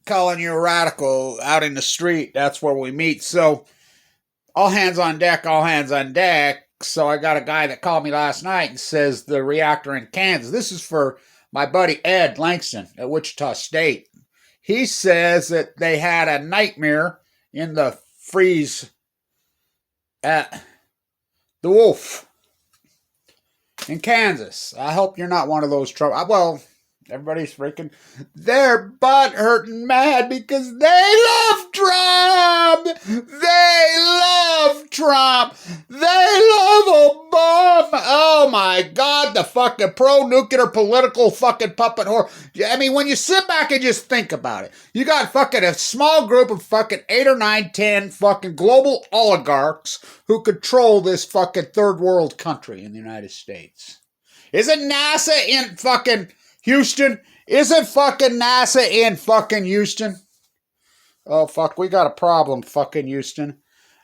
calling you a radical out in the street. That's where we meet. So all hands on deck, all hands on deck. So I got a guy that called me last night and says the reactor in Kansas. This is for my buddy Ed Langston at Wichita State. He says that they had a nightmare in the freeze at the Wolf in Kansas. I hope you're not one of those trouble. Well, everybody's freaking, they're butt hurting mad because they love Trump. They love Trump. They love Obama. Oh my God, the fucking pro-nuclear political fucking puppet whore. I mean, when you sit back and just think about it, you got fucking a small group of fucking 8 or 9, 10 fucking global oligarchs who control this fucking third world country in the United States. Isn't NASA in fucking Houston? Isn't fucking NASA in fucking Houston? Oh, fuck, we got a problem, fucking Houston.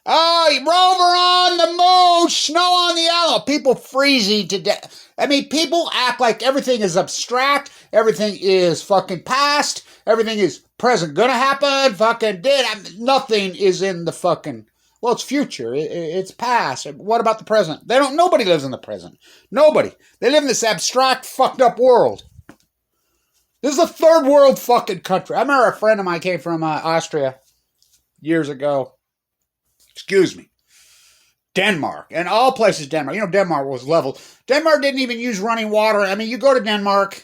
Oh, Rover on the moon, snow on the Alamo. People freezing to death. I mean, people act like everything is abstract, everything is fucking past, everything is present, gonna happen, fucking did. Nothing is in the fucking, well, it's future, it's past. What about the present? Nobody lives in the present. Nobody. They live in this abstract, fucked up world. This is a third world fucking country. I remember a friend of mine came from Austria years ago. Excuse me. Denmark. And all places Denmark. You know, Denmark was leveled. Denmark didn't even use running water. I mean, you go to Denmark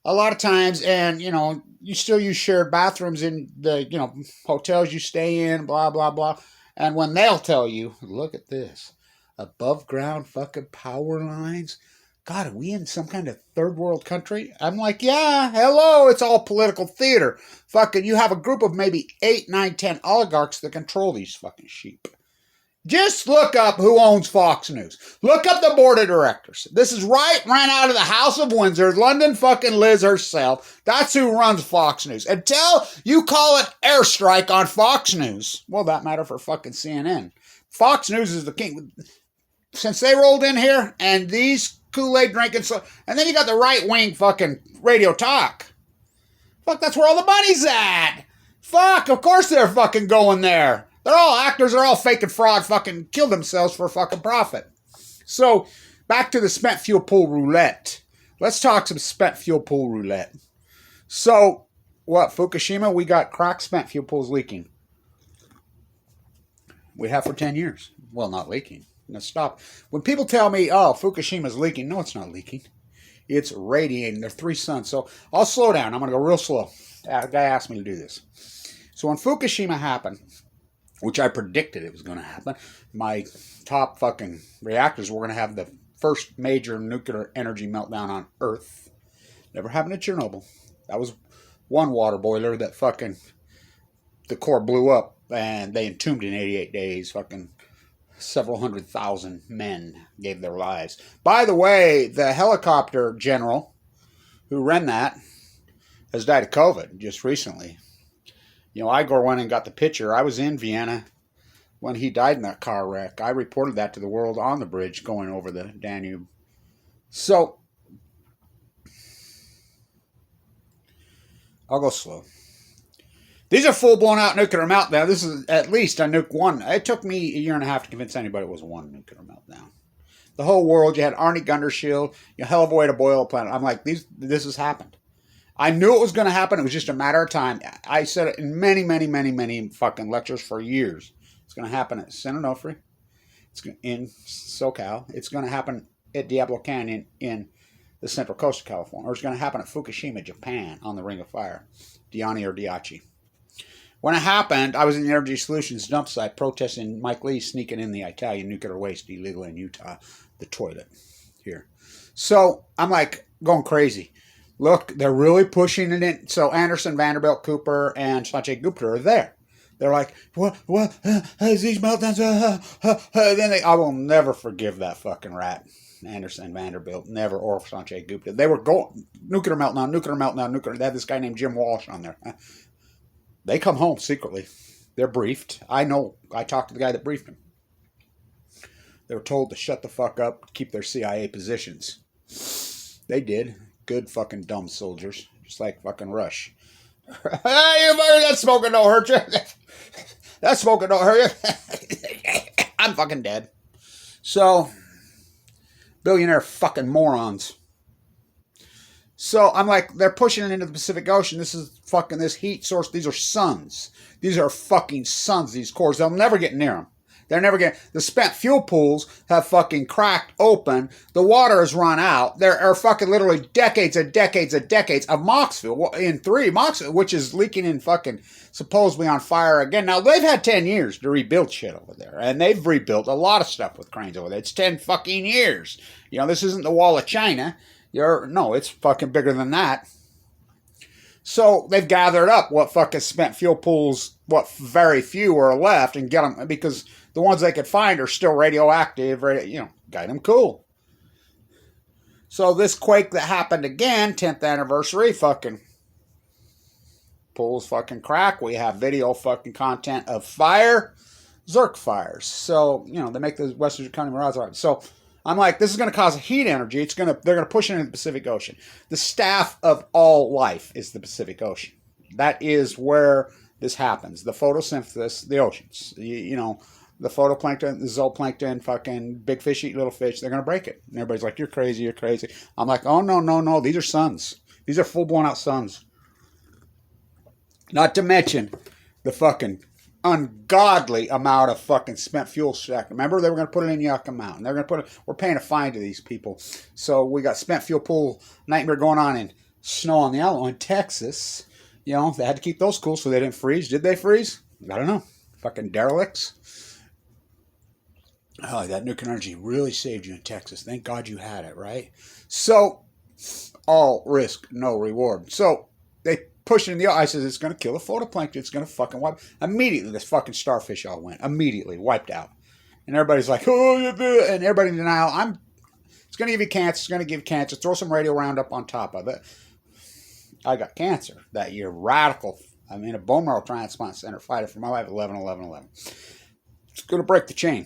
a lot of times and, you know, you still use shared bathrooms in the, you know, hotels you stay in, blah, blah, blah. And when they'll tell you, look at this, above ground fucking power lines. God, are we in some kind of third world country? I'm like, yeah, hello, it's all political theater. Fucking, you have a group of maybe 8, 9, 10 oligarchs that control these fucking sheep. Just look up who owns Fox News. Look up the board of directors. This is right out of the House of Windsor, London fucking Liz herself. That's who runs Fox News. Until you call it airstrike on Fox News, well, that matter for fucking CNN. Fox News is the king. Since they rolled in here and these Kool-Aid drinking, and then you got the right-wing fucking radio talk. Fuck, that's where all the money's at. Fuck, of course they're fucking going there. They're all actors, they're all fake and fraud, fucking kill themselves for fucking profit. So, back to the spent fuel pool roulette. Let's talk some spent fuel pool roulette. So, what, Fukushima, we got cracked spent fuel pools leaking. We have for 10 years. Well, not leaking. Now stop. When people tell me, oh, Fukushima's leaking, no, it's not leaking. It's radiating. There are 3 suns. So I'll slow down. I'm going to go real slow. A guy asked me to do this. So when Fukushima happened, which I predicted it was going to happen, my top fucking reactors were going to have the first major nuclear energy meltdown on Earth. Never happened at Chernobyl. That was one water boiler that fucking, the core blew up and they entombed in 88 days. Fucking several 100,000 men gave their lives. By the way, the helicopter general who ran that has died of COVID just recently. You know, Igor went and got the picture. I was in Vienna when he died in that car wreck. I reported that to the world on the bridge going over the Danube. So, I'll go slow. These are full-blown out nuclear meltdown. This is at least a nuke one. It took me a year and a half to convince anybody it was one nuclear meltdown. The whole world, you had Arnie Gundershield, you hell of a way to boil a planet. I'm like, this has happened. I knew it was going to happen. It was just a matter of time. I said it in many, many, many, many fucking lectures for years. It's going to happen at San Onofre. It's in SoCal. It's going to happen at Diablo Canyon in the central coast of California. Or it's going to happen at Fukushima, Japan, on the Ring of Fire. Diani or Diachi. When it happened, I was in the Energy Solutions dump site protesting Mike Lee sneaking in the Italian nuclear waste illegally in Utah, the toilet here. So I'm like going crazy. Look, they're really pushing it in. So Anderson, Vanderbilt, Cooper, and Sanjay Gupta are there. They're like, what, these meltdowns, then I will never forgive that fucking rat. Anderson, Vanderbilt, never, or Sanjay Gupta. They were going, nuclear meltdown. They had this guy named Jim Walsh on there. They come home secretly. They're briefed. I know. I talked to the guy that briefed them. They were told to shut the fuck up, keep their CIA positions. They did. Good fucking dumb soldiers. Just like fucking Rush. Hey, that smoking don't hurt you. That smoking don't hurt you. I'm fucking dead. So, billionaire fucking morons. So I'm like, they're pushing it into the Pacific Ocean. This is fucking this heat source. These are suns. These are fucking suns, these cores. They'll never get near them. They're never getting, the spent fuel pools have fucking cracked open. The water has run out. There are fucking literally decades and decades and decades of Moxville Moxville, which is leaking in fucking supposedly on fire again. Now, they've had 10 years to rebuild shit over there, and they've rebuilt a lot of stuff with cranes over there. It's 10 fucking years. You know, this isn't the Wall of China. No, it's fucking bigger than that. So they've gathered up what fucking spent fuel pools, what very few are left, and get them, because the ones they could find are still radioactive, got them cool. So this quake that happened again, 10th anniversary, fucking pools fucking crack. We have video fucking content of fire, Zerk fires. So, they make the Western Zirconium rods. So I'm like, this is going to cause heat energy. They're going to push it into the Pacific Ocean. The staff of all life is the Pacific Ocean. That is where this happens. The photosynthesis, the oceans. The photoplankton, the zooplankton, fucking big fish eat little fish. They're going to break it. And everybody's like, you're crazy, you're crazy. I'm like, oh, no. These are suns. These are full-blown out suns. Not to mention the fucking ungodly amount of fucking spent fuel stack. Remember, they were going to put it in Yucca Mountain. They're going to we're paying a fine to these people. So we got spent fuel pool nightmare going on in Snow on the Alamo in Texas. They had to keep those cool so they didn't freeze. Did they freeze? I don't know. Fucking derelicts. Oh, that nuclear energy really saved you in Texas. Thank God you had it, right? So, all risk, no reward. So, they push it in the ice. It's going to kill the photoplankton. It's going to fucking wipe. Immediately, this fucking starfish all went. Immediately, wiped out. And everybody's like, oh, and everybody in denial. It's going to give you cancer. It's going to give cancer. Throw some radio Roundup on top of it. I got cancer that year. Radical. I'm in a bone marrow transplant center fighting for my life. 11. It's going to break the chain.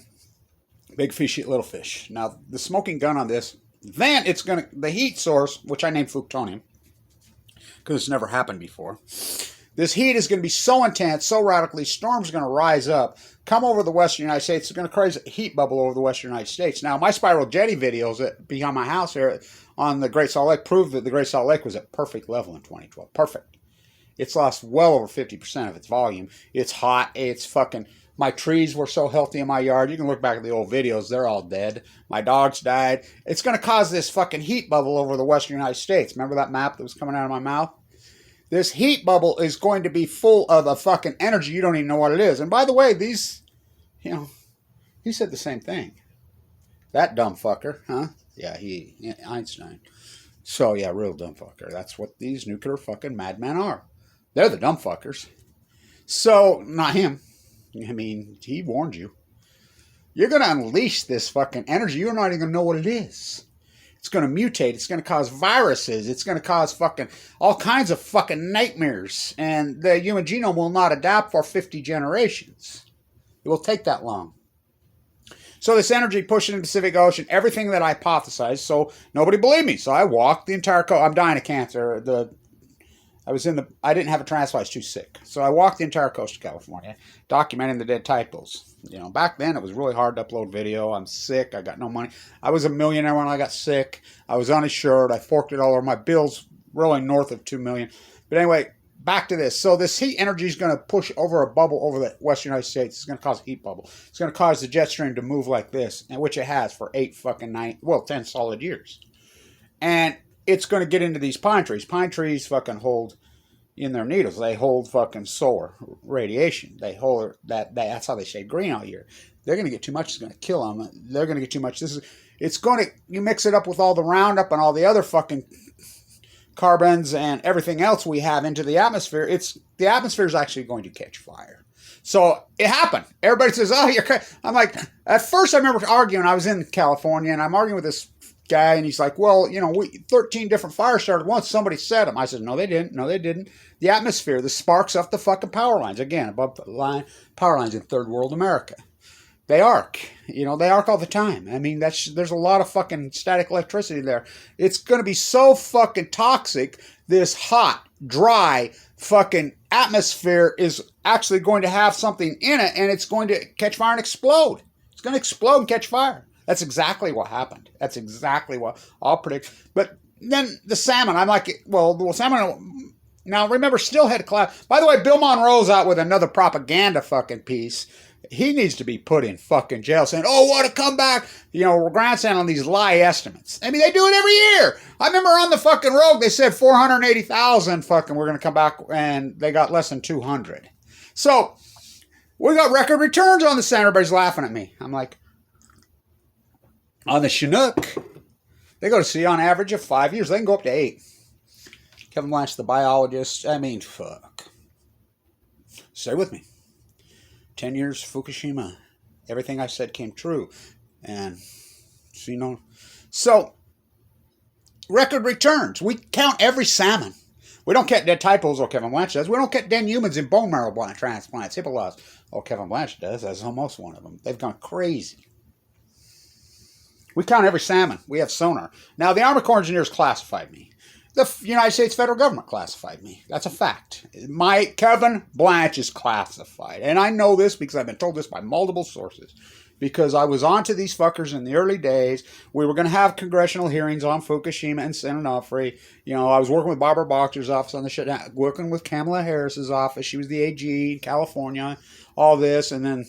Big fish eat little fish. Now, the smoking gun on this, then it's going to, the heat source, which I named FUKTONIUM, because it's never happened before. This heat is going to be so intense, so radically, storms are going to rise up, come over the western United States. It's going to create a heat bubble over the western United States. Now, my spiral jetty videos behind my house here on the Great Salt Lake proved that the Great Salt Lake was at perfect level in 2012. Perfect. It's lost well over 50% of its volume. It's hot. It's fucking... My trees were so healthy in my yard. You can look back at the old videos. They're all dead. My dogs died. It's going to cause this fucking heat bubble over the western United States. Remember that map that was coming out of my mouth? This heat bubble is going to be full of a fucking energy. You don't even know what it is. And by the way, these, he said the same thing. That dumb fucker, huh? Yeah, Einstein. So, yeah, real dumb fucker. That's what these nuclear fucking madmen are. They're the dumb fuckers. So, not him. I mean, he warned you. You're going to unleash this fucking energy. You're not even going to know what it is. It's going to mutate. It's going to cause viruses. It's going to cause fucking all kinds of fucking nightmares. And the human genome will not adapt for 50 generations. It will take that long. So this energy pushing in the Pacific Ocean, everything that I hypothesized, so nobody believed me. So I walked the entire coast. I'm dying of cancer. I didn't have a transplant. I was too sick. So I walked the entire coast of California, documenting the dead typos. Back then it was really hard to upload video. I'm sick. I got no money. I was a millionaire when I got sick. I was uninsured. I forked it all over. My bills rolling north of $2 million. But anyway, back to this. So this heat energy is going to push over a bubble over the western United States. It's going to cause a heat bubble. It's going to cause the jet stream to move like this, and which it has for 10 solid years. And it's going to get into these pine trees. Pine trees fucking hold in their needles. They hold fucking solar radiation. They hold that. That's how they shade green all year. They're going to get too much. It's going to kill them. They're going to get too much. You mix it up with all the Roundup and all the other fucking carbons and everything else we have into the atmosphere. The atmosphere is actually going to catch fire. So it happened. Everybody says, "Oh, you're crazy." I'm like, at first I remember arguing. I was in California and I'm arguing with this guy, and he's like, well, 13 different fires started once. Somebody set them. I said, no, they didn't. The atmosphere, the sparks off the fucking power lines. Again, above the line, power lines in third world America. They arc. They arc all the time. I mean, there's a lot of fucking static electricity there. It's going to be so fucking toxic, this hot, dry, fucking atmosphere is actually going to have something in it, and it's going to catch fire and explode. It's going to explode and catch fire. That's exactly what happened. That's exactly what I'll predict. But then the salmon, I'm like, well, salmon. Now remember, Stillhead collapsed. By the way, Bill Monroe's out with another propaganda fucking piece. He needs to be put in fucking jail saying, oh, what a comeback. You know, we're grandstanding on these lie estimates. I mean, they do it every year. I remember on the fucking Rogue, they said 480,000 fucking we're going to come back, and they got less than 200. So we got record returns on the center. Everybody's laughing at me. I'm like, on the Chinook, they go to sea on average of 5 years. They can go up to 8. Kevin Blanch, the biologist. I mean, fuck. Stay with me. 10 years, Fukushima. Everything I said came true. And, so, record returns. We count every salmon. We don't count dead tadpoles, or Kevin Blanch does. We don't count dead humans in bone marrow transplants, hippo loss. Oh, Kevin Blanch does. That's almost one of them. They've gone crazy. We count every salmon. We have sonar. Now, the Army Corps Engineers classified me. The United States federal government classified me. That's a fact. My Kevin Blanch is classified. And I know this because I've been told this by multiple sources. Because I was on to these fuckers in the early days. We were going to have congressional hearings on Fukushima and San Onofre. You know, I was working with Barbara Boxer's office on the shit, working with Kamala Harris's office. She was the AG in California. All this, and then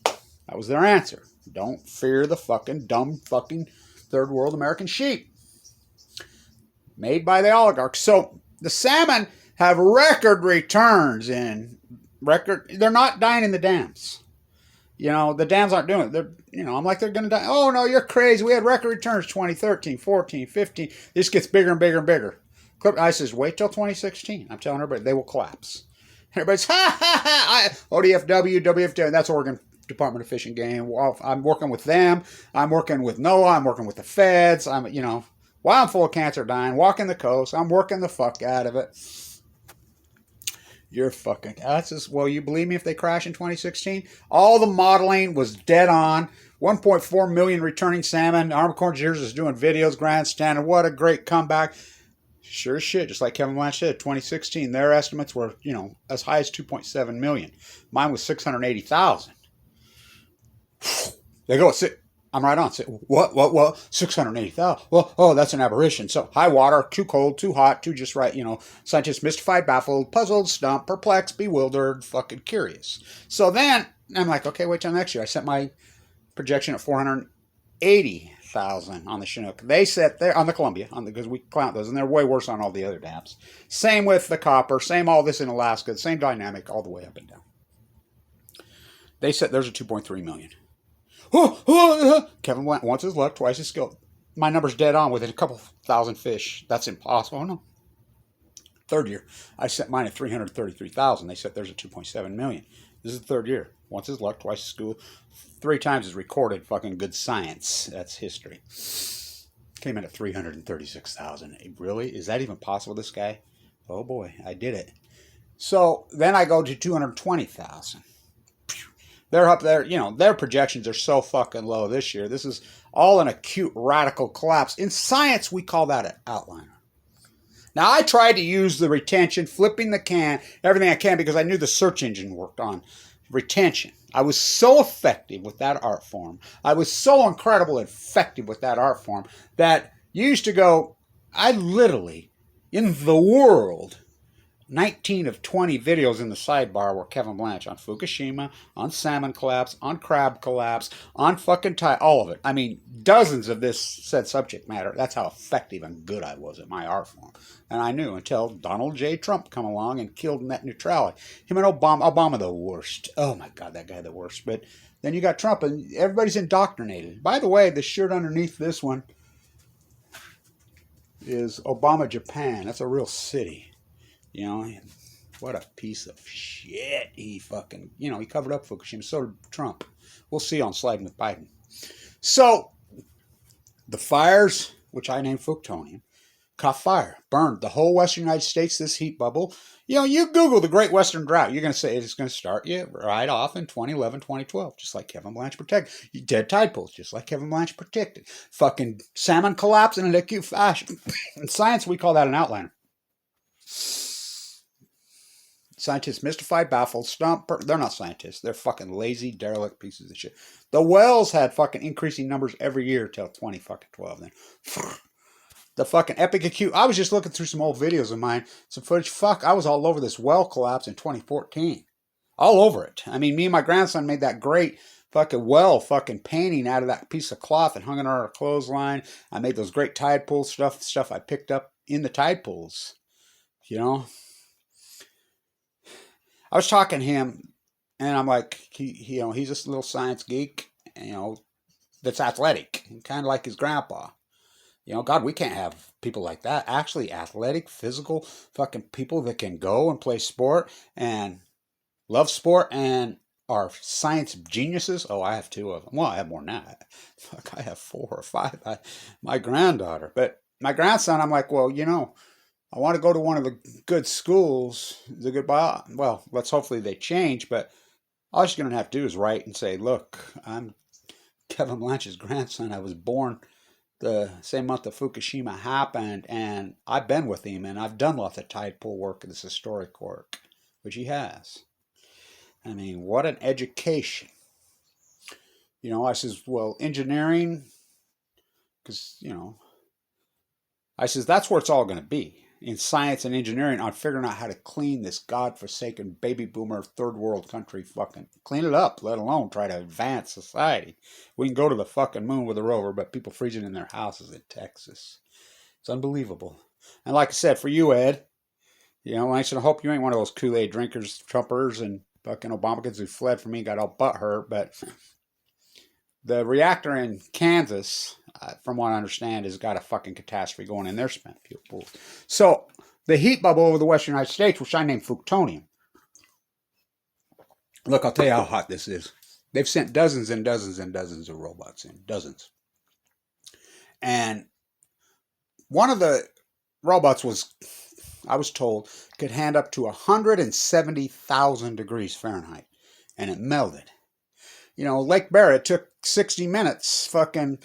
that was their answer. Don't fear the fucking dumb fucking third world American sheep. Made by the oligarchs. So the salmon have record returns in record. They're not dying in the dams. You know, the dams aren't doing it. They're, you know, I'm like, they're going to die. Oh, no, you're crazy. We had record returns 2013, 14, 15. This gets bigger and bigger and bigger. I says, wait till 2016. I'm telling everybody, they will collapse. Everybody's, ha, ha, ha. ODFW, WFW, that's Oregon Department of Fish and Game. Well, I'm working with them. I'm working with NOAA. I'm working with the feds. While I'm full of cancer dying, walking the coast, I'm working the fuck out of it. You're fucking... well, you believe me if they crash in 2016? All the modeling was dead on. 1.4 million returning salmon. Army Corps Engineers is doing videos, grandstanding. What a great comeback. Sure as shit, just like Kevin Blanch said, 2016, their estimates were, as high as 2.7 million. Mine was 680,000. They go, I'm right on. What? 680,000. Well, oh, that's an aberration. So high water, too cold, too hot, too just right. Scientists mystified, baffled, puzzled, stumped, perplexed, bewildered, fucking curious. So then I'm like, okay, wait till next year. I set my projection at 480,000 on the Chinook. They set there on the Columbia, because we count those, and they're way worse on all the other dams. Same with the copper, same all this in Alaska, same dynamic all the way up and down. They set theirs at 2.3 million. Kevin went once his luck, twice his skill. My number's dead on within a couple thousand fish. That's impossible. Oh, no. Third year, I set mine at 333,000. They set theirs at 2.7 million. This is the third year. Once his luck, twice his school. 3 times his recorded fucking good science. That's history. Came in at 336,000. Really? Is that even possible, this guy? Oh, boy. I did it. So then I go to 220,000. They're up there, their projections are so fucking low this year. This is all an acute radical collapse. In science, we call that an outliner. Now, I tried to use the retention, flipping the can, everything I can, because I knew the search engine worked on retention. I was so effective with that art form. I was so incredible effective with that art form that you used to go, I literally, in the world, 19 of 20 videos in the sidebar were Kevin Blanch on Fukushima, on salmon collapse, on crab collapse, on fucking all of it. I mean, dozens of this said subject matter. That's how effective and good I was at my art form. And I knew until Donald J. Trump come along and killed net neutrality. Him and Obama the worst. Oh my God, that guy the worst. But then you got Trump and everybody's indoctrinated. By the way, the shirt underneath this one is Obama, Japan. That's a real city. What a piece of shit. He fucking, he covered up Fukushima. So did Trump. We'll see on sliding with Biden. So, the fires, which I named FUKTONIUM, caught fire, burned the whole western United States, this heat bubble. You Google the Great Western Drought. You're going to say it's going to start you right off in 2011, 2012, just like Kevin Blanch predicted. Dead tadpoles, just like Kevin Blanch predicted. Fucking salmon collapse in an acute fashion. In science, we call that an outliner. Scientists mystified, baffled, stumped. They're not scientists. They're fucking lazy, derelict pieces of shit. The wells had fucking increasing numbers every year till 2012. Then the fucking epic acute. I was just looking through some old videos of mine, some footage. Fuck, I was all over this well collapse in 2014. All over it. I mean, me and my grandson made that great fucking well fucking painting out of that piece of cloth and hung it on our clothesline. I made those great tide pool stuff I picked up in the tide pools. You know? I was talking to him, and I'm like, he's just a little science geek, that's athletic, kind of like his grandpa. God, we can't have people like that. Actually, athletic, physical, fucking people that can go and play sport and love sport and are science geniuses. Oh, I have 2 of them. Well, I have more than that. Fuck, I have 4 or 5. My granddaughter. But my grandson, I'm like, well, I want to go to one of the good schools, well, let's hopefully they change, but all she's going to have to do is write and say, look, I'm Kevin Blanch's grandson. I was born the same month that Fukushima happened, and I've been with him, and I've done lots of tide pool work and this historic work, which he has. I mean, what an education. I says, well, engineering, because, I says, that's where it's all going to be. In science and engineering on figuring out how to clean this godforsaken baby boomer third world country, fucking clean it up, let alone try to advance society. We can go to the fucking moon with a rover, but people freezing in their houses in Texas. It's unbelievable. And like I said, for you, Ed, I should hope you ain't one of those Kool-Aid drinkers, Trumpers, and fucking Obamacans who fled from me and got all butthurt, but the reactor in Kansas, from what I understand, has got a fucking catastrophe going in their spent fuel pools. So the heat bubble over the western United States, which I named FUKTONIUM. Look, I'll tell you how hot this is. They've sent dozens and dozens and dozens of robots in. Dozens. And one of the robots I was told, could hand up to 170,000 degrees Fahrenheit. And it melted. Lake Barrett took 60 minutes. Fucking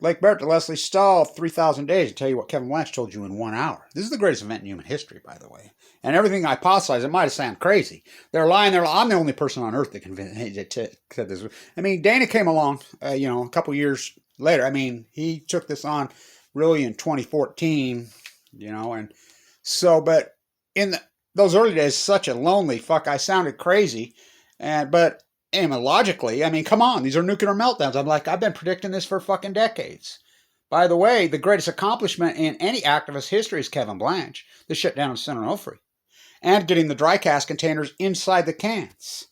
Lake Barrett to Leslie Stahl, 3,000 days to tell you what Kevin Blanch told you in 1 hour. This is the greatest event in human history, by the way. And everything I hypothesize, it might have sounded crazy. They're lying. I'm the only person on earth that can said this. I mean, Dana came along, a couple years later. I mean, he took this on really in 2014, and so, but in those early days, such a lonely fuck, I sounded crazy. But logically, I mean, come on, these are nuclear meltdowns. I'm like, I've been predicting this for fucking decades. By the way, the greatest accomplishment in any activist history is Kevin Blanch, the shutdown of Senator Onofre, and getting the dry cast containers inside the cans,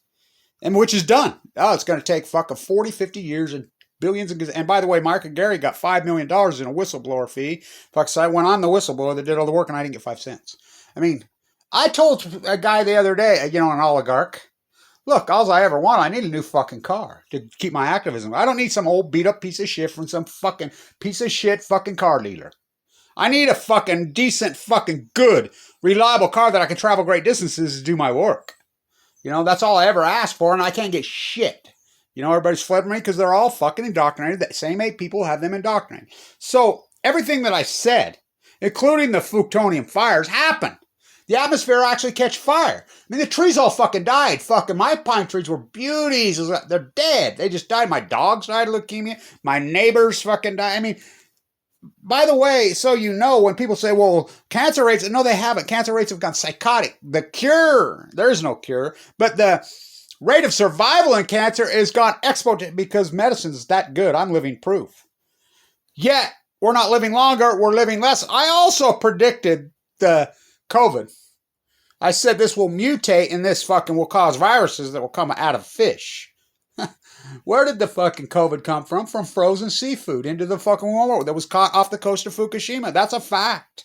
and which is done. Oh, it's going to take fucking 40, 50 years and billions of. And by the way, Mark and Gary got $5 million in a whistleblower fee. Fuck, so I went on the whistleblower that did all the work, and I didn't get 5 cents. I mean, I told a guy the other day, an oligarch, look, all I ever want, I need a new fucking car to keep my activism. I don't need some old beat up piece of shit from some fucking piece of shit fucking car dealer. I need a fucking decent, fucking good, reliable car that I can travel great distances to do my work. That's all I ever asked for, and I can't get shit. Everybody's fled from me because they're all fucking indoctrinated. That same 8 people have them indoctrinated. So everything that I said, including the FUKTONIUM fires, happened. The atmosphere actually catch fire. I mean, the trees all fucking died. Fucking my pine trees were beauties. They're dead. They just died. My dogs died of leukemia. My neighbors fucking died. I mean, by the way, so when people say, well, cancer rates, no, they haven't. Cancer rates have gone psychotic. The cure, there is no cure, but the rate of survival in cancer has gone exponential because medicine is that good. I'm living proof. Yet, we're not living longer. We're living less. I also predicted the COVID. I said this will mutate and this fucking will cause viruses that will come out of fish. Where did the fucking COVID come from? From frozen seafood into the fucking world that was caught off the coast of Fukushima. That's a fact.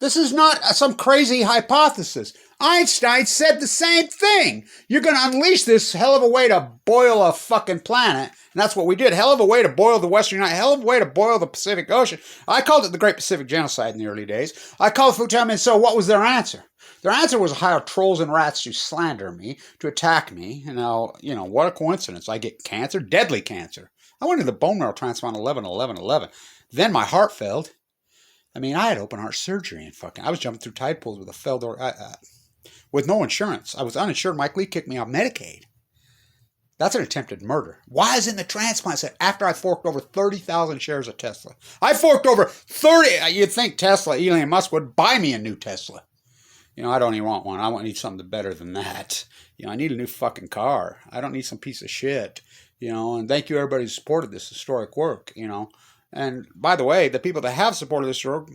This is not some crazy hypothesis. Einstein said the same thing. You're going to unleash this hell of a way to boil a fucking planet. And that's what we did. Hell of a way to boil the Western United. Hell of a way to boil the Pacific Ocean. I called it the Great Pacific Genocide in the early days. I called FUKTONIUM, and so what was their answer? Their answer was hire trolls and rats to slander me, to attack me. And now, what a coincidence. I get cancer, deadly cancer. I went to the bone marrow transplant 11/11/11. Then my heart failed. I mean, I had open heart surgery and fucking, I was jumping through tide pools with a failed with no insurance. I was uninsured. Mike Lee kicked me off Medicaid. That's an attempted murder. Why is in the transplant set after I forked over 30,000 shares of Tesla? I forked over 30. You'd think Tesla, Elon Musk would buy me a new Tesla. You know, I don't even want one. I need something better than that. You know, I need a new fucking car. I don't need some piece of shit. You know, and thank you everybody who supported this historic work, you know. And by the way, the people that have supported this work,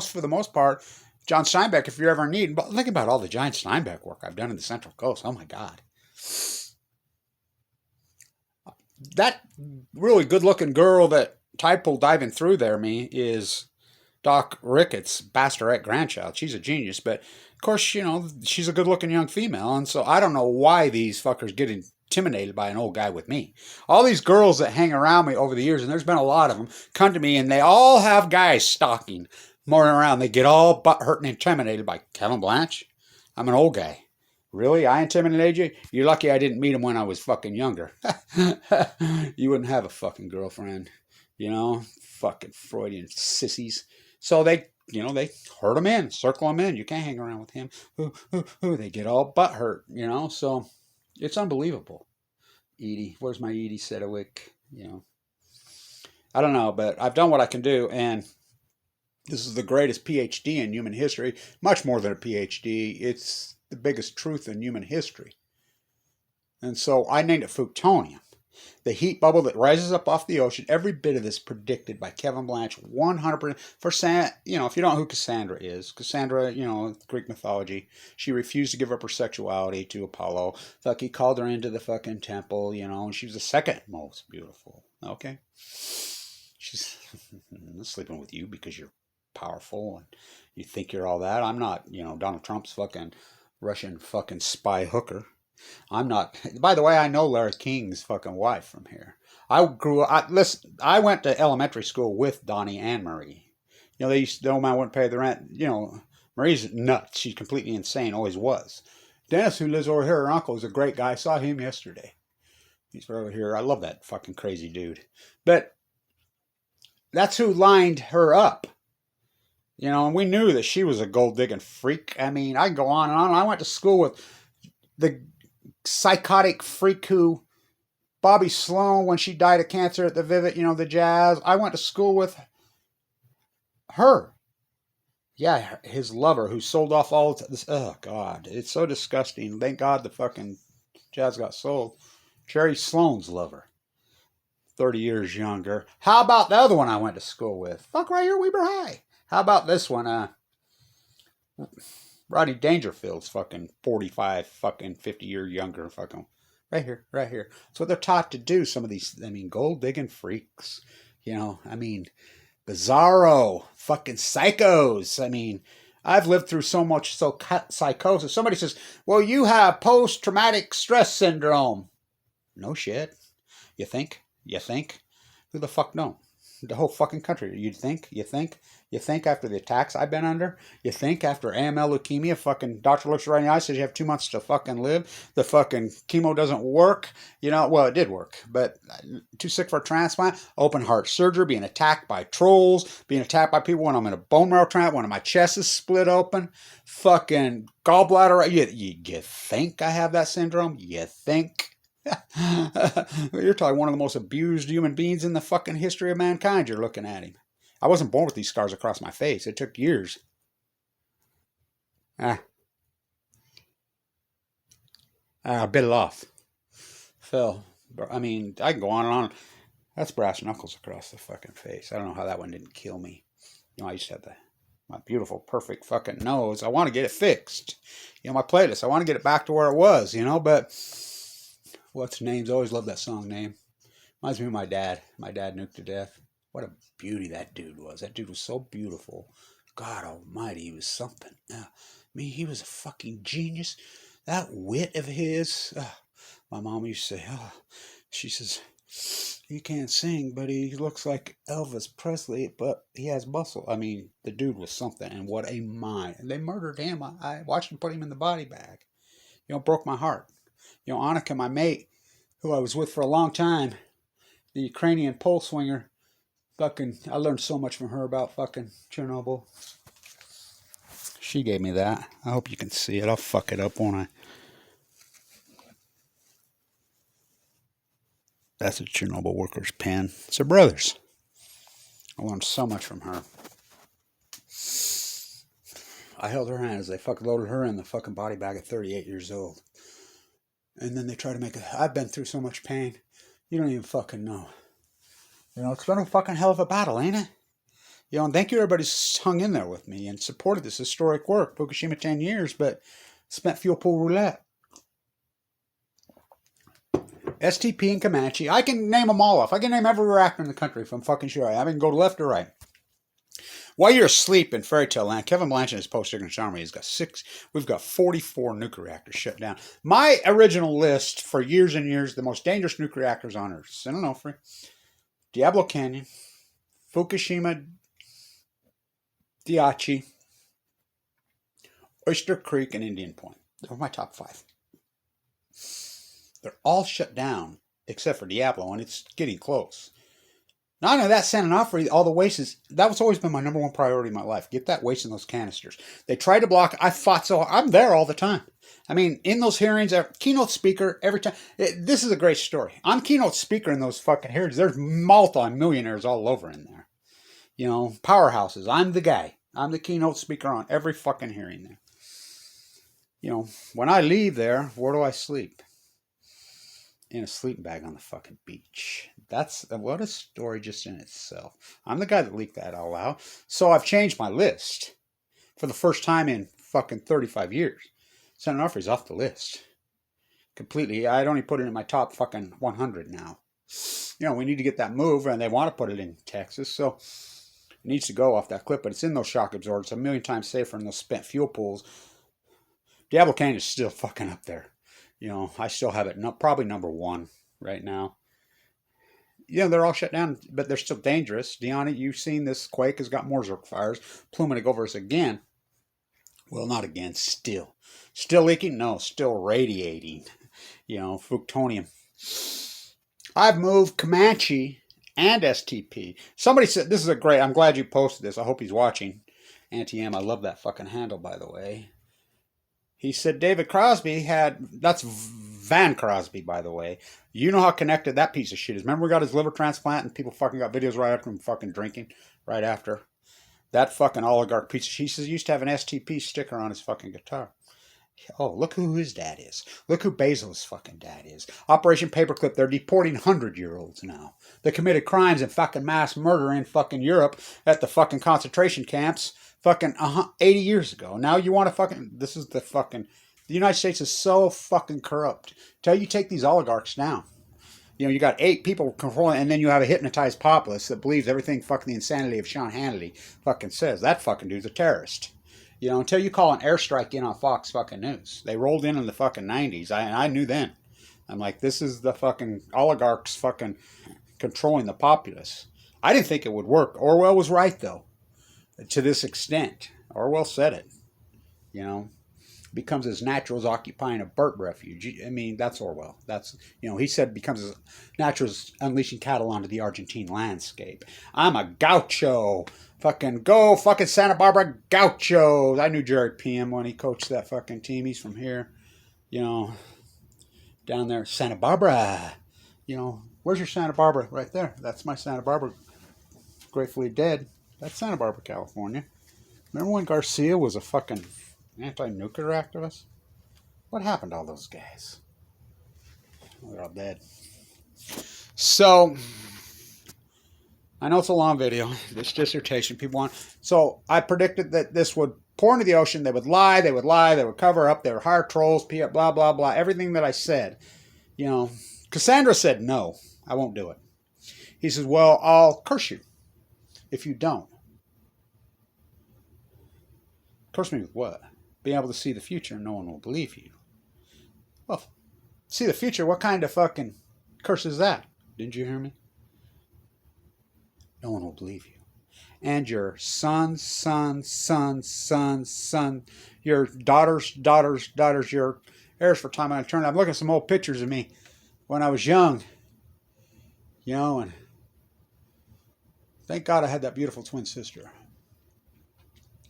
for the most part, John Steinbeck, if you're ever in need, but think about all the John Steinbeck work I've done in the Central Coast. Oh my God. That really good-looking girl that tide pool diving through there me is Doc Ricketts' bastardette grandchild. She's a genius, but of course, you know, she's a good-looking young female, and so I don't know why these fuckers get intimidated by an old guy with me. All these girls that hang around me over the years, and there's been a lot of them, come to me, and they all have guys stalking, mooring around. They get all butthurt and intimidated by Kevin Blanch. I'm an old guy. Really? I intimidated you? You're lucky I didn't meet him when I was fucking younger. You wouldn't have a fucking girlfriend. You know? Fucking Freudian sissies. So they, you know, they herd him in, circle him in. You can't hang around with him. They get all butthurt, you know? So it's unbelievable. Edie. Where's my Edie Sedgwick? You know? I don't know, but I've done what I can do, and this is the greatest PhD in human history. Much more than a PhD. It's the biggest truth in human history. And so I named it Fuktonium. The heat bubble that rises up off the ocean, every bit of this predicted by Kevin Blanch, 100%. For you know, if you don't know who Cassandra is, Cassandra, you know, Greek mythology, she refused to give up her sexuality to Apollo. Fuck, he called her into the fucking temple, you know, and she was the second most beautiful. Okay? She's sleeping with you because you're powerful and you think you're all that. I'm not, you know, Donald Trump's fucking Russian fucking spy hooker. I'm not. By the way, I know Larry King's fucking wife from here. I went to elementary school with Donnie and Marie. You know, they used to, no man wouldn't pay the rent. You know, Marie's nuts. She's completely insane. Always was. Dennis, who lives over here, her uncle, is a great guy. I saw him yesterday. He's over here. I love that fucking crazy dude. But that's who lined her up. You know, and we knew that she was a gold-digging freak. I mean, I can go on and on. I went to school with the psychotic freak who, Bobby Sloan, when she died of cancer at the Vivid, you know, the Jazz. I went to school with her. Yeah, his lover who sold off all this. Oh, God. It's so disgusting. Thank God the fucking Jazz got sold. Cherry Sloan's lover. 30 years younger. How about the other one I went to school with? Fuck, right here, Weber High. How about this one? Rodney Dangerfield's fucking 45, fucking 50-year younger, fucking right here, right here. That's what they're taught to do. Some of these, I mean, gold-digging freaks. You know, I mean, bizarro, fucking psychos. I mean, I've lived through so much psychosis. Somebody says, well, you have post-traumatic stress syndrome. No shit. You think? You think? Who the fuck don't? The whole fucking country. You think after the attacks I've been under? You think after AML leukemia, fucking doctor looks you right in the eye, says you have 2 months to fucking live. The fucking chemo doesn't work. You know, well, it did work, but too sick for a transplant. Open heart surgery, being attacked by trolls, being attacked by people when I'm in a bone marrow transplant, when my chest is split open. Fucking gallbladder. You think I have that syndrome? You think? You're talking one of the most abused human beings in the fucking history of mankind. You're looking at him. I wasn't born with these scars across my face. It took years. I bit it off. Fell. I mean, I can go on and on. That's brass knuckles across the fucking face. I don't know how that one didn't kill me. You know, I used to have my beautiful, perfect fucking nose. I want to get it fixed. You know, my playlist. I want to get it back to where it was, you know, but what's names? I always loved that song name. Reminds me of my dad. My dad nuked to death. What a beauty that dude was. That dude was so beautiful. God almighty, he was something. I mean, he was a fucking genius. That wit of his. My mom used to say, she says, he can't sing, but he looks like Elvis Presley, but he has muscle. I mean, the dude was something, and what a mind. And they murdered him. I watched them put him in the body bag. You know, broke my heart. You know, Annika, my mate, who I was with for a long time, the Ukrainian pole swinger, fucking, I learned so much from her about fucking Chernobyl. She gave me that. I hope you can see it. I'll fuck it up, won't I? That's a Chernobyl worker's pen. It's her brother's. I learned so much from her. I held her hand as they fucking loaded her in the fucking body bag at 38 years old. And then they try to make it. I've been through so much pain. You don't even fucking know. You know, it's been a fucking hell of a battle, ain't it? You know, and thank you everybody's hung in there with me and supported this historic work. Fukushima 10 years, but spent fuel pool roulette. STP and Comanche. I can name them all off. I can name every reactor in the country if I'm fucking sure. I can go left or right. While you're asleep in fairy tale land, Kevin Blanch in his post-ignorance army has got we've got 44 nuclear reactors shut down. My original list for years and years, the most dangerous nuclear reactors on Earth. San Onofre, Diablo Canyon, Fukushima, Daiichi, Oyster Creek, and Indian Point. Those are my top 5. They're all shut down except for Diablo, and it's getting close. Not only that, San Onofre, all the waste is, that was always been my number one priority in my life. Get that waste in those canisters. They tried to block, I fought so hard. I'm there all the time. I mean, in those hearings, keynote speaker, every time. This is a great story. I'm keynote speaker in those fucking hearings. There's multi-millionaires all over in there. You know, powerhouses. I'm the guy. I'm the keynote speaker on every fucking hearing there. You know, when I leave there, where do I sleep? In a sleeping bag on the fucking beach. That's what a story just in itself. I'm the guy that leaked that all out. So I've changed my list for the first time in fucking 35 years. San Onofre's off the list completely. I'd only put it in my top fucking 100 now. You know, we need to get that move, and they want to put it in Texas, so it needs to go off that clip. But it's in those shock absorbers. It's a million times safer than those spent fuel pools. Diablo Canyon is still fucking up there. You know, I still have it probably number 1 right now. Yeah, they're all shut down, but they're still dangerous. Deanna, you've seen this quake has got more Zerk fires plummeting over us again. Well, not again, still. Still leaking? No, still radiating. You know, FUKTONIUM. I've moved Comanche and STP. Somebody said, this is a great, I'm glad you posted this. I hope he's watching. Anti-M, I love that fucking handle, by the way. He said David Crosby that's Van Crosby, by the way. You know how connected that piece of shit is. Remember we got his liver transplant and people fucking got videos right after him fucking drinking? Right after. That fucking oligarch piece of shit. He says he used to have an STP sticker on his fucking guitar. Oh, look who his dad is. Look who Bezos' fucking dad is. Operation Paperclip, they're deporting 100-year-olds now. They committed crimes and fucking mass murder in fucking Europe at the fucking concentration camps fucking 80 years ago. Now you want to fucking, this is the fucking, the United States is so fucking corrupt. Till you take these oligarchs down. You know, you got 8 people controlling, and then you have a hypnotized populace that believes everything fucking the insanity of Sean Hannity fucking says. That fucking dude's a terrorist. You know, until you call an airstrike in on Fox fucking News. They rolled in the fucking 90s. I knew then. I'm like, this is the fucking oligarchs fucking controlling the populace. I didn't think it would work. Orwell was right, though. To this extent. Orwell said it. You know, becomes as natural as occupying a bird refuge. I mean, that's Orwell. That's, you know, he said becomes as natural as unleashing cattle onto the Argentine landscape. I'm a gaucho. Fucking go fucking Santa Barbara Gauchos. I knew Jerry PM when he coached that fucking team. He's from here. You know, down there, Santa Barbara. You know, where's your Santa Barbara? Right there. That's my Santa Barbara. Gratefully Dead. That's Santa Barbara, California. Remember when Garcia was a fucking anti-nuclear activist? What happened to all those guys? Well, they're all dead. So, I know it's a long video, this dissertation people want. So, I predicted that this would pour into the ocean. They would lie, they would cover up, they would hire trolls, blah, blah, blah. Everything that I said. You know, Cassandra said, no, I won't do it. He says, well, I'll curse you if you don't. Curse me with what? Being able to see the future and no one will believe you. Well, see the future? What kind of fucking curse is that? Didn't you hear me? No one will believe you. And your son, your daughters, your heirs for time and eternity. I'm looking at some old pictures of me when I was young. You know, and thank God I had that beautiful twin sister.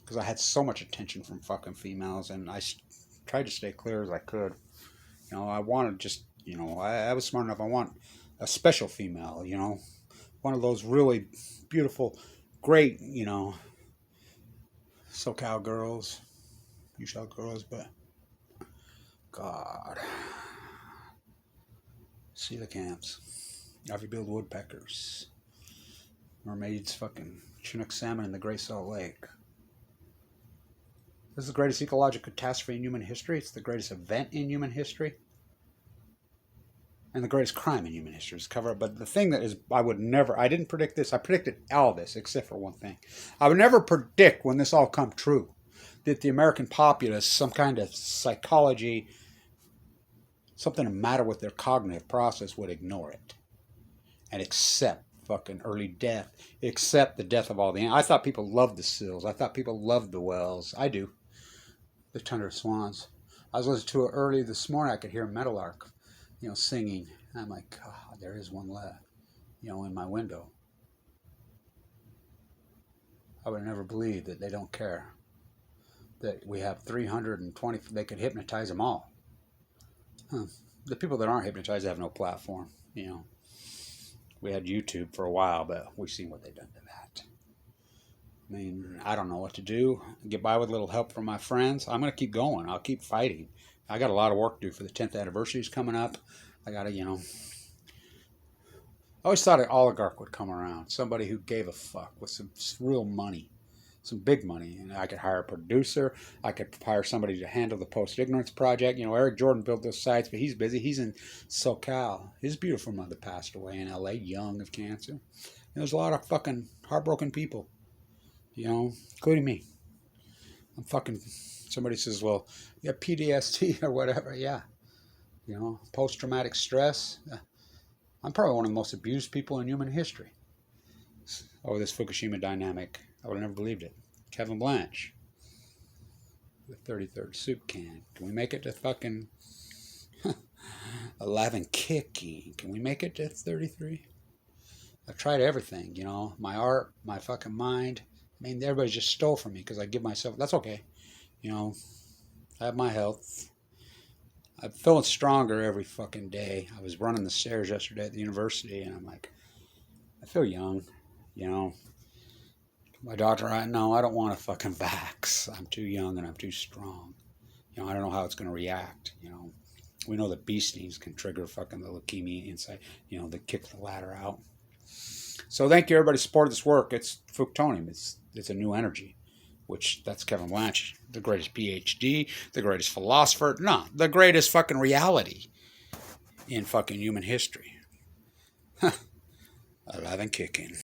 because I had so much attention from fucking females, and I tried to stay clear as I could. You know, I wanted just, you know, I was smart enough. I want a special female, you know, one of those really beautiful, great, you know, SoCal girls, UShell girls, but God, coelacanths, ivy-billed woodpeckers, mermaids, fucking Chinook salmon in the Great Salt Lake. This is the greatest ecological catastrophe in human history. It's the greatest event in human history. And the greatest crime in human history is cover up. But the thing that is, I didn't predict this. I predicted all this except for one thing. I would never predict when this all come true that the American populace, some kind of psychology, something the matter with their cognitive process, would ignore it and accept fucking early death, accept the death of all the animals. I thought people loved the seals. I thought people loved the whales. I do. The tundra swans. I was listening to it early this morning. I could hear a meadowlark, you know, singing. And I'm like, God, there is one left, you know, in my window. I would never believe that they don't care. That we have 320, they could hypnotize them all. The people that aren't hypnotized have no platform, you know. We had YouTube for a while, but we've seen what they've done to that. I mean, I don't know what to do. Get by with a little help from my friends. I'm going to keep going. I'll keep fighting. I got a lot of work to do for the 10th anniversary is coming up. I got to, you know. I always thought an oligarch would come around. Somebody who gave a fuck with some real money. Some big money. And I could hire a producer. I could hire somebody to handle the Post-Ignorance Project. You know, Eric Jordan built those sites, but he's busy. He's in SoCal. His beautiful mother passed away in LA, young of cancer. And there's a lot of fucking heartbroken people. You know, including me. I'm fucking, somebody says, well, you have PTSD or whatever. Yeah. You know, post-traumatic stress. I'm probably one of the most abused people in human history. Oh, this Fukushima dynamic. I would have never believed it. Kevin Blanch. The 33rd soup can. Can we make it to fucking alive and kicking? Can we make it to 33? I've tried everything, you know. My art, my fucking mind. I mean, everybody just stole from me because I give myself... That's okay. You know, I have my health. I'm feeling stronger every fucking day. I was running the stairs yesterday at the university, and I'm like, I feel young, you know. My doctor, no, I don't want to fucking vax. I'm too young and I'm too strong. You know, I don't know how it's going to react, you know. We know that bee stings can trigger fucking the leukemia inside, you know, they kick the ladder out. So thank you, everybody, supported this work. It's FUKTONIUM. It's a new energy, which that's Kevin Blanch, the greatest PhD, the greatest philosopher. No, the greatest fucking reality in fucking human history. Alive and kicking.